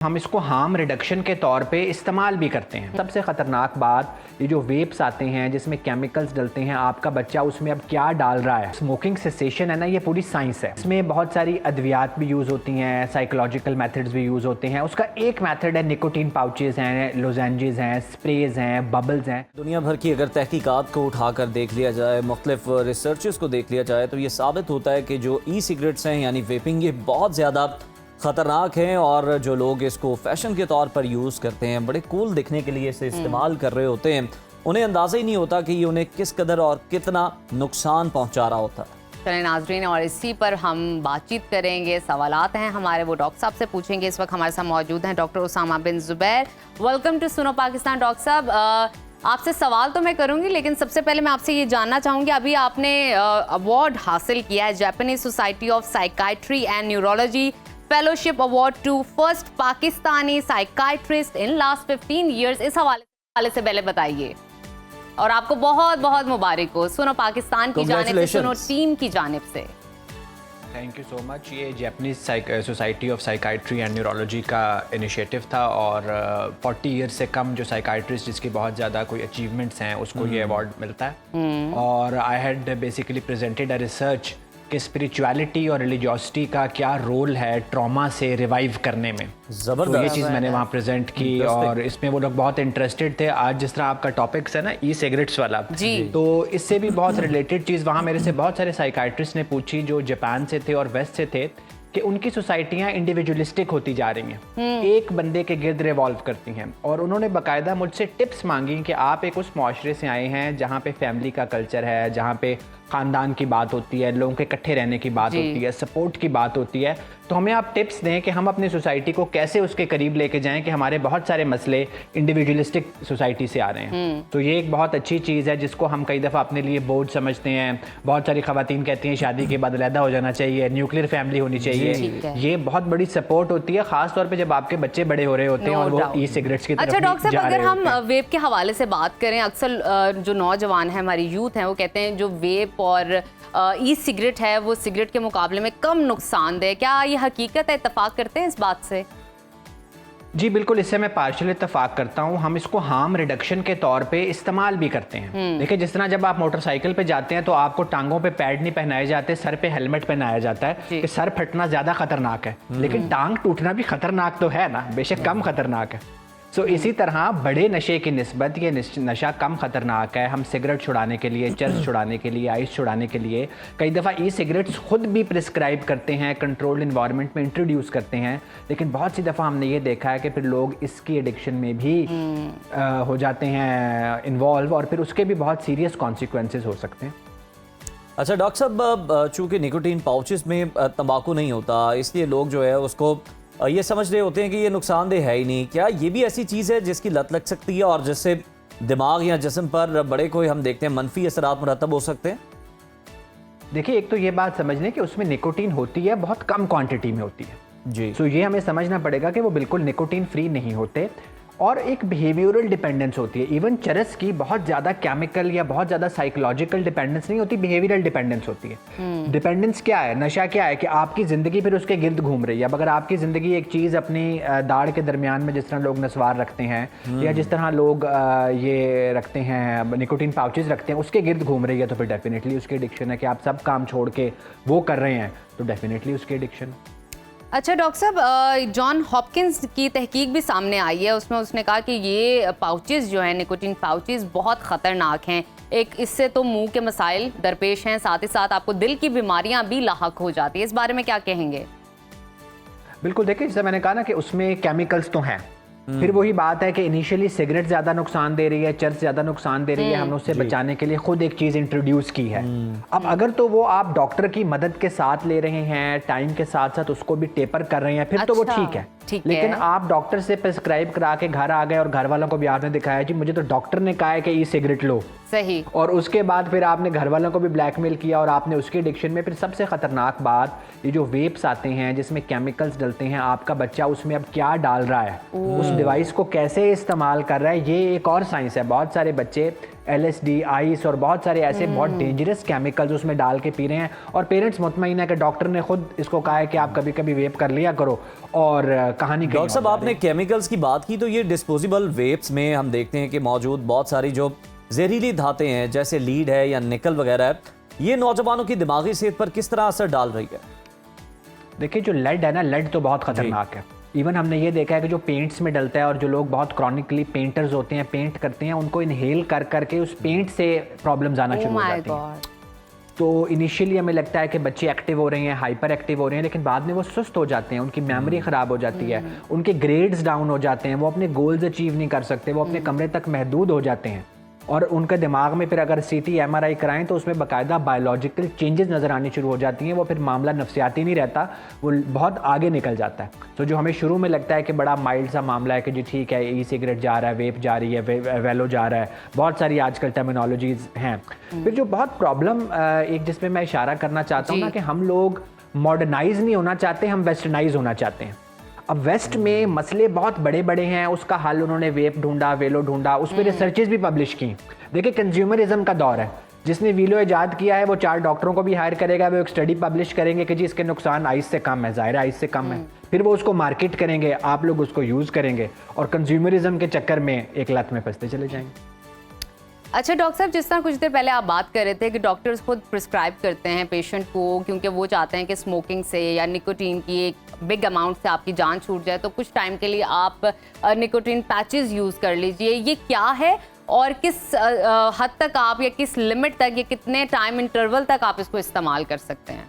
हम इसको harm reduction के तौर पे इस्तेमाल भी करते हैं। सबसे ख़तरनाक बात ये जो वेप्स आते हैं जिसमें केमिकल्स डलते हैं, आपका बच्चा उसमें अब क्या डाल रहा है। स्मोकिंग सेसेशन है ना, ये पूरी साइंस है। इसमें बहुत सारी अद्वियात भी यूज़ होती हैं, साइकोलॉजिकल मेथड्स भी यूज़ होते हैं। उसका एक मेथड है निकोटीन पाउचेज हैं, लोजेंजेस हैं, स्प्रेज हैं, बबल्स हैं। दुनिया भर की अगर तहकीकात को उठाकर देख लिया जाए, मुख्तलिफ रिसर्चेस को देख लिया जाए, तो ये साबित होता है कि जो ई सिगरेट्स हैं यानी वेपिंग, ये बहुत ज़्यादा ख़तरनाक हैं। और जो लोग इसको फैशन के तौर पर यूज़ करते हैं, बड़े कूल दिखने के लिए इसे इस्तेमाल कर रहे होते हैं, उन्हें अंदाज़ा ही नहीं होता कि ये उन्हें किस कदर और कितना नुकसान पहुंचा रहा होता है। चलें नाज़रीन, और इसी पर हम बातचीत करेंगे। सवालात हैं हमारे, वो डॉक्टर साहब से पूछेंगे। इस वक्त हमारे साथ मौजूद हैं doctor Usama bin Zubair. Welcome to Suno Pakistan. Doctor साहब, आपसे सवाल तो मैं करूंगी, लेकिन सबसे पहले मैं आपसे ये जानना चाहूँगी, अभी आपने अवार्ड हासिल किया है, Japanese society of psychiatry and neurology fellowship award to first Pakistani psychiatrist in last 15 years. इस हवाले से पहले बताइए, और आपको बहुत बहुत मुबारक हो सुनो पाकिस्तान की जानिब से, सुनो टीम की जानिब से। Thank you so much. ये Japanese society of psychiatry and neurology का इनिशिएटिव था, और 40 ईयर से कम जो साइकाइट्रिस्ट जिसकी बहुत ज़्यादा कोई अचीवमेंट्स हैं उसको ये अवार्ड मिलता है। और I had basically presented a research कि स्पिरिचुअलिटी और रिलीजियोसिटी का क्या रोल है ट्रॉमा से रिवाइव करने में। ज़बरदस्त। तो ये चीज़ मैंने वहाँ प्रेजेंट की, और इसमें वो लोग बहुत इंटरेस्टेड थे। आज जिस तरह आपका टॉपिक्स है ना, ई सिगरेट्स वाला जी, तो इससे भी बहुत रिलेटेड चीज़ वहाँ मेरे से बहुत सारे साइकाइट्रिस्ट ने पूछी जो जापान से थे और वेस्ट से थे, कि उनकी सोसाइटियाँ इंडिविजुअलिस्टिक होती जा रही हैं, एक बंदे के गिर्द रिवॉल्व करती हैं। और उन्होंने बाकायदा मुझसे टिप्स मांगी कि आप एक उस माशरे से आए हैं जहाँ पे फैमिली का कल्चर है, जहाँ पे ख़ानदान की बात होती है, लोगों के इकट्ठे रहने की बात होती है, सपोर्ट की बात होती है। तो हमें आप टिप्स दें कि हम अपनी सोसाइटी को कैसे उसके करीब लेके जाएं कि हमारे बहुत सारे मसले इंडिविजुअलिस्टिक सोसाइटी से आ रहे हैं। तो ये एक बहुत अच्छी चीज़ है जिसको हम कई दफ़ा अपने लिए बोझ समझते हैं। बहुत सारी ख़वातीन कहती हैं शादी के बाद अलहदा हो जाना चाहिए, न्यूक्लियर फैमिली होनी चाहिए। ये बहुत बड़ी सपोर्ट होती है, खास तौर पे जब आपके बच्चे बड़े हो रहे होते हैं और वो ई सिगरेट्स की तरफ अच्छा डॉक्टर साहब, अगर हम वेप के हवाले से बात करें, अक्सर जो नौजवान हैं, हमारी यूथ हैं, वो कहते हैं जो वेप और ई सिगरेट है वो सिगरेट के मुकाबले में कम नुकसानदेह। क्या ये हकीकत है? इत्तेफाक करते हैं इस बात से? जी बिल्कुल, इससे मैं पार्शियल इत्तेफाक करता हूँ। हम इसको हार्म रिडक्शन के तौर पे इस्तेमाल भी करते हैं। देखिए, जिस तरह जब आप मोटरसाइकिल पे जाते हैं तो आपको टांगों पे पैड नहीं पहनाए जाते, सर पे हेलमेट पहनाया जाता है कि सर फटना ज़्यादा खतरनाक है, लेकिन टांग टूटना भी खतरनाक तो है ना, बेशक कम खतरनाक है। सो इसी तरह बड़े नशे की निस्बत ये नशा कम खतरनाक है। हम सिगरेट छुड़ाने के लिए, चर्स छुड़ाने के लिए, आइस छुड़ाने के लिए कई दफ़ा ई सिगरेट्स खुद भी प्रिस्क्राइब करते हैं, कंट्रोल्ड इन्वायरमेंट में इंट्रोड्यूस करते हैं, लेकिन बहुत सी दफ़ा हमने ये देखा है कि फिर लोग इसकी एडिक्शन में भी हो जाते हैं इन्वॉल्व, और फिर उसके भी बहुत सीरियस कॉन्सिक्वेंसेस हो सकते हैं। अच्छा डॉक्टर साहब, चूँकि निकोटीन पाउचेस में तंबाकू नहीं होता, इसलिए लोग जो है उसको ये समझ रहे होते हैं कि ये नुकसानदेह है ही नहीं। क्या ये भी ऐसी चीज़ है जिसकी लत लग सकती है और जिससे दिमाग या जिस्म पर बड़े कोई हम देखते हैं मनफी असरात मुरतब हो सकते हैं? देखिए, एक तो ये बात समझ लें कि उसमें निकोटीन होती है, बहुत कम क्वांटिटी में होती है जी। सो ये हमें समझना पड़ेगा कि वो बिल्कुल निकोटीन फ्री नहीं होते। और एक बिहेवियरल डिपेंडेंस होती है। इवन चरस की बहुत ज़्यादा केमिकल या बहुत ज़्यादा साइकोलॉजिकल डिपेंडेंस नहीं होती, बिहेवियरल डिपेंडेंस होती है। डिपेंडेंस क्या है? नशा क्या है कि आपकी ज़िंदगी फिर उसके गिर्द घूम रही है। अब अगर आपकी ज़िंदगी एक चीज़ अपनी दाढ़ के दरमियान में, जिस तरह लोग नस्वार रखते हैं या जिस तरह लोग ये रखते हैं, निकोटीन पाउचेस रखते हैं, उसके गिर्द घूम रही है, तो फिर डेफिनेटली उसकी एडिक्शन है। कि आप सब काम छोड़ के वो कर रहे हैं तो डेफिनेटली उसकी एडिक्शन। अच्छा डॉक्टर साहब, जॉन हॉपकिंस की तहकीक भी सामने आई है, उसमें उसने कहा कि ये पाउचेस जो हैं, निकोटीन पाउचेस, बहुत ख़तरनाक हैं। एक इससे तो मुंह के मसाइल दरपेश हैं, साथ ही साथ आपको दिल की बीमारियां भी लाहक हो जाती है। इस बारे में क्या कहेंगे? बिल्कुल, देखिए, जैसे मैंने कहा ना कि उसमें केमिकल्स तो हैं। फिर वही बात है कि इनिशियली सिगरेट ज़्यादा नुकसान दे रही है, चर्च ज़्यादा नुकसान दे रही है, हमने उससे बचाने के लिए खुद एक चीज़ इंट्रोड्यूस की है। अब अगर तो वो आप डॉक्टर की मदद के साथ ले रहे हैं, टाइम के साथ साथ उसको भी टेपर कर रहे हैं, फिर तो वो ठीक है। लेकिन आप डॉक्टर से प्रिस्क्राइब करा के घर आ गए और घर वालों को भी आपने दिखाया जी मुझे तो डॉक्टर ने कहा है कि ई सिगरेट लो, सही, और उसके बाद फिर आपने घर वालों को भी ब्लैकमेल किया और आपने उसकी एडिक्शन में। फिर सबसे खतरनाक बात, ये जो वेप्स आते हैं जिसमें केमिकल्स डलते हैं, आपका बच्चा उसमें अब क्या डाल रहा है, उस डिवाइस को कैसे इस्तेमाल कर रहा है, ये एक और साइंस है। बहुत सारे बच्चे LSD, आइस और बहुत सारे ऐसे बहुत डेंजरस केमिकल्स उसमें डाल के पी रहे हैं। और पेरेंट्स मुतमईन है कि डॉक्टर ने खुद इसको कहा है कि आप कभी कभी वेप कर लिया करो, और कहानी कहीं डॉक्टर साहब, और जा आपने केमिकल्स की बात की, तो ये डिस्पोजेबल वेप्स में हम देखते हैं कि मौजूद बहुत सारी जो जहरीली धातें हैं, जैसे लीड है या निकल वगैरह है, ये नौजवानों की दिमागी सेहत पर किस तरह असर डाल रही है? देखिए, जो लेड है ना, लेड तो बहुत खतरनाक है। इवन हमने ये देखा है कि जो पेंट्स में डलता है, और जो लोग बहुत क्रॉनिकली पेंटर्स होते हैं, पेंट करते हैं, उनको इनहेल कर करके उस पेंट से प्रॉब्लम्स आना शुरू हो जाती हैं। तो इनिशियली हमें लगता है कि बच्चे एक्टिव हो रहे हैं, हाइपर एक्टिव हो रहे हैं, लेकिन बाद में वो सुस्त हो जाते हैं, उनकी मेमोरी ख़राब हो जाती है, उनके ग्रेड्स डाउन हो जाते हैं, वो अपने गोल्स अचीव नहीं कर सकते, वो अपने कमरे तक महदूद हो जाते हैं। और उनके दिमाग में फिर अगर CT MRI कराएं तो उसमें बाकायदा बायोलॉजिकल चेंजेस नज़र आनी शुरू हो जाती हैं। वो फिर मामला नफ्सियाती नहीं रहता, वो बहुत आगे निकल जाता है। तो जो हमें शुरू में लगता है कि बड़ा माइल्ड सा मामला है कि जी ठीक है, ई सिगरेट जा रहा है, वेप जा रही है, वेलो जा रहा है, बहुत सारी आजकल टर्मिनोलॉजीज हैं। फिर जो बहुत प्रॉब्लम एक जिसमें मैं इशारा करना चाहता हूँ ना, कि हम लोग मॉडर्नाइज नहीं होना चाहते, हम वेस्टर्नाइज होना चाहते हैं। अब वेस्ट में मसले बहुत बड़े बड़े हैं, उसका हल उन्होंने वेप ढूंढा, वेलो ढूंढा, उस पर रिसर्चेज भी पब्लिश की। देखिए, कंज्यूमरिज्म का दौर है। जिसने वीलो इजाद किया है वो 4 डॉक्टरों को भी हायर करेगा, वो एक स्टडी पब्लिश करेंगे कि जी इसके नुकसान आइस से कम है, ज़ाहिर है आइस से कम है। फिर वो उसको मार्केट करेंगे, आप लोग उसको यूज़ करेंगे, और कंज्यूमरिज्म के चक्कर में एक लत में फंसते चले जाएंगे। अच्छा डॉक्टर साहब, जिस तरह कुछ देर पहले आप बात कर रहे थे कि डॉक्टर्स खुद प्रिस्क्राइब करते हैं पेशेंट को, क्योंकि वो चाहते हैं कि स्मोकिंग से या निकोटीन की एक बिग अमाउंट से आपकी जान छूट जाए, तो कुछ टाइम के लिए आप निकोटीन पैचेस यूज़ कर लीजिए। ये क्या है और किस हद तक आप, या किस लिमिट तक, या कितने टाइम इंटरवल तक आप इसको इस्तेमाल कर सकते हैं?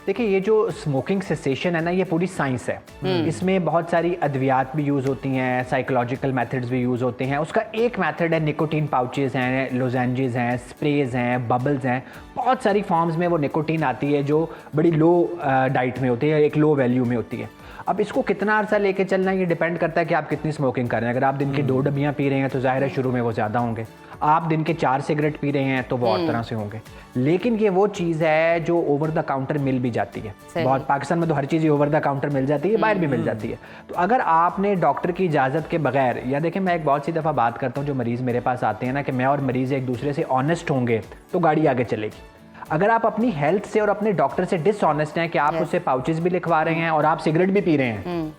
देखिए, ये जो स्मोकिंग सेसेशन है ना, ये पूरी साइंस है। इसमें बहुत सारी अद्वियात भी यूज़ होती हैं, साइकोलॉजिकल मेथड्स भी यूज़ होते हैं। उसका एक मेथड है निकोटीन पाउचेस हैं, लोजेंजेस हैं, स्प्रेज हैं, बबल्स हैं, बहुत सारी फॉर्म्स में वो निकोटीन आती है जो बड़ी लो डाइट में होती है, एक लो वैल्यू में होती है। अब इसको कितना अर्सा लेके चलना, ये डिपेंड करता है कि आप कितनी स्मोकिंग कर रहे हैं। अगर आप दिन की 2 डब्बियाँ पी रहे हैं तो ज़ाहिर है शुरू में वो ज़्यादा होंगे। आप दिन के 4 सिगरेट पी रहे हैं तो वो और तरह से होंगे। लेकिन ये वो चीज़ है जो ओवर द काउंटर मिल भी जाती है। बहुत पाकिस्तान में तो हर चीज़ ओवर द काउंटर मिल जाती है, बाहर भी मिल जाती है। तो अगर आपने डॉक्टर की इजाज़त के बगैर, या देखिए मैं एक बहुत सी दफ़ा बात करता हूँ, जो मरीज़ मेरे पास आते हैं ना, कि मैं और मरीज़ एक दूसरे से ऑनेस्ट होंगे तो गाड़ी आगे चलेगी। अगर आप अपनी हेल्थ से और अपने डॉक्टर से डिसऑनेस्ट हैं कि आप उससे पाउचेस भी लिखवा रहे हैं और आप सिगरेट भी पी रहे हैं,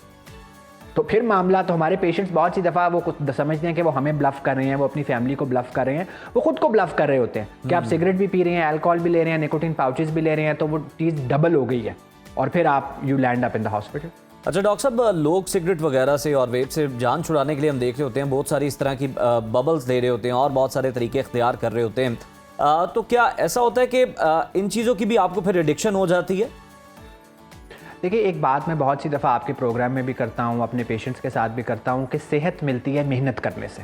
तो फिर मामला, तो हमारे पेशेंट्स बहुत सी दफ़ा वो कुछ समझते हैं कि वो हमें ब्लफ कर रहे हैं, वो अपनी फैमिली को ब्लफ कर रहे हैं, वो खुद को ब्लफ कर रहे होते हैं कि आप सिगरेट भी पी रहे हैं, अल्कोहल भी ले रहे हैं, निकोटीन पाउचेस भी ले रहे हैं, तो वो चीज़ डबल हो गई है, और फिर आप you land up in the hospital. अच्छा डॉक्टर साहब, लोग सिगरेट वगैरह से और वेप से जान छुड़ाने के लिए हम देख रहे होते हैं बहुत सारी इस तरह की बबल्स ले रहे होते हैं और बहुत सारे तरीके इख्तियार कर रहे होते हैं। तो क्या ऐसा होता है कि इन चीज़ों की भी आपको फिर एडिक्शन हो जाती है? देखिए, एक बात मैं बहुत सी दफ़ा आपके प्रोग्राम में भी करता हूँ, अपने पेशेंट्स के साथ भी करता हूँ, कि सेहत मिलती है मेहनत करने से।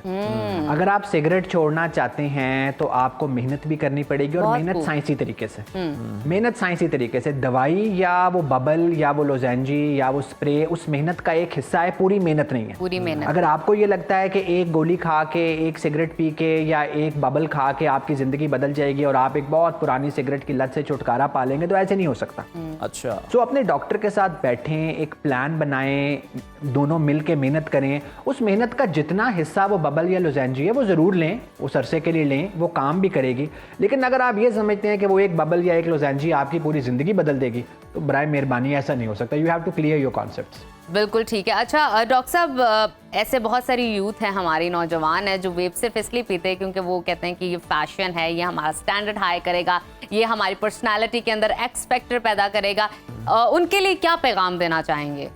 अगर आप सिगरेट छोड़ना चाहते हैं तो आपको मेहनत भी करनी पड़ेगी, और मेहनत साइंसी तरीके से। मेहनत साइंसी तरीके से, दवाई या वो बबल या वो लोजेंजी या वो स्प्रे उस मेहनत का एक हिस्सा है, पूरी मेहनत नहीं है। पूरी मेहनत। अगर आपको ये लगता है कि एक गोली खा के, एक सिगरेट पी के या एक बबल खा के आपकी ज़िंदगी बदल जाएगी और आप एक बहुत पुरानी सिगरेट की लत से छुटकारा पा लेंगे, तो ऐसे नहीं हो सकता। अच्छा, तो अपने डॉक्टर के साथ बैठें, एक प्लान बनाएं, दोनों मिल के मेहनत करें। उस मेहनत का जितना हिस्सा वो बबल या लोजेंजी है वो ज़रूर लें, उस अरसे के लिए लें, वो काम भी करेगी। लेकिन अगर आप ये समझते हैं कि वो एक बबल या एक लोजेंजी आपकी पूरी ज़िंदगी बदल देगी, तो बराए मेहरबानी ऐसा नहीं हो सकता। You have to clear your concepts. बिल्कुल ठीक है। अच्छा डॉक्टर साहब, ऐसे बहुत सारी यूथ हैं, हमारी नौजवान है, जो वेप सिर्फ इसलिए पीते हैं क्योंकि वो कहते हैं कि ये फैशन है, ये हमारा स्टैंडर्ड हाई करेगा, ये हमारी पर्सनालिटी के अंदर एक्स फैक्टर पैदा करेगा। उनके लिए क्या पैगाम देना चाहेंगे?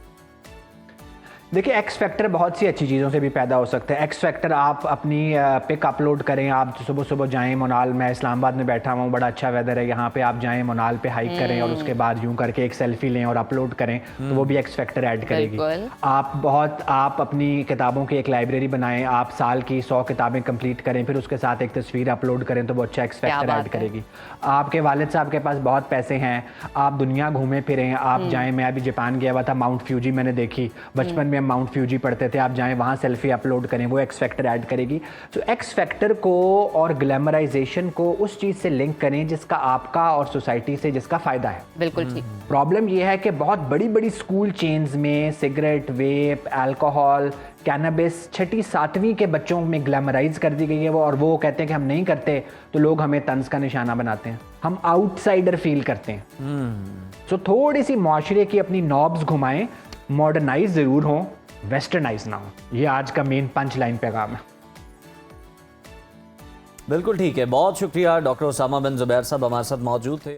देखिए, एक्स फैक्टर बहुत सी अच्छी चीज़ों से भी पैदा हो सकता है। एक्स फैक्टर आप अपनी पिक अपलोड करें, आप सुबह सुबह जाएं मोनाल, मैं इस्लामाबाद में बैठा हूँ, बड़ा अच्छा वेदर है यहाँ पे, आप जाएं मोनाल पे हाइक करें और उसके बाद यूं करके एक सेल्फी लें और अपलोड करें, तो वो भी एक्स फैक्टर ऐड करेगी। आप अपनी किताबों की एक लाइब्रेरी बनाएं, आप साल की 100 किताबें कंप्लीट करें, फिर उसके साथ एक तस्वीर अपलोड करें, तो वो अच्छा एक्स फैक्टर ऐड करेगी। आपके वालिद साहब के पास बहुत पैसे हैं, आप दुनिया घूमें फिरें, आप जाएँ, मैं अभी जापान गया हुआ था, माउंट फ्यूजी मैंने देखी, बचपन में में हम माउंट फ्यूजी पढ़ते थे, आप जाएं वहाँ सेल्फी अपलोड करें, वो एक्स फैक्टर ऐड करेगी। तो एक्स फैक्टर को और ग्लैमराइजेशन को उस चीज़ से लिंक करें जिसका आपका और सोसाइटी से जिसका फ़ायदा है। बिल्कुल ठीक। प्रॉब्लम ये है कि बहुत बड़ी बड़ी स्कूल चेन्स में सिगरेट, वेप, अल्कोहल, कैनबिस 6ठी 7वीं के बच्चों में ग्लैमराइज कर दी गई है वो, और वो कहते हैं कि हम नहीं करते तो लोग हमें तंज का निशाना बनाते हैं, हम आउटसाइडर फील करते हैं। सो थोड़ी सी माशरे की अपनी नॉब्स घुमाएं, मॉडर्नाइज ज़रूर हो, वेस्टर्नाइज ना हो। ये आज का मेन पंच लाइन पैगाम है। बिल्कुल ठीक है, बहुत शुक्रिया। डॉक्टर उसामा बिन जुबैर साहब हमारे साथ मौजूद थे।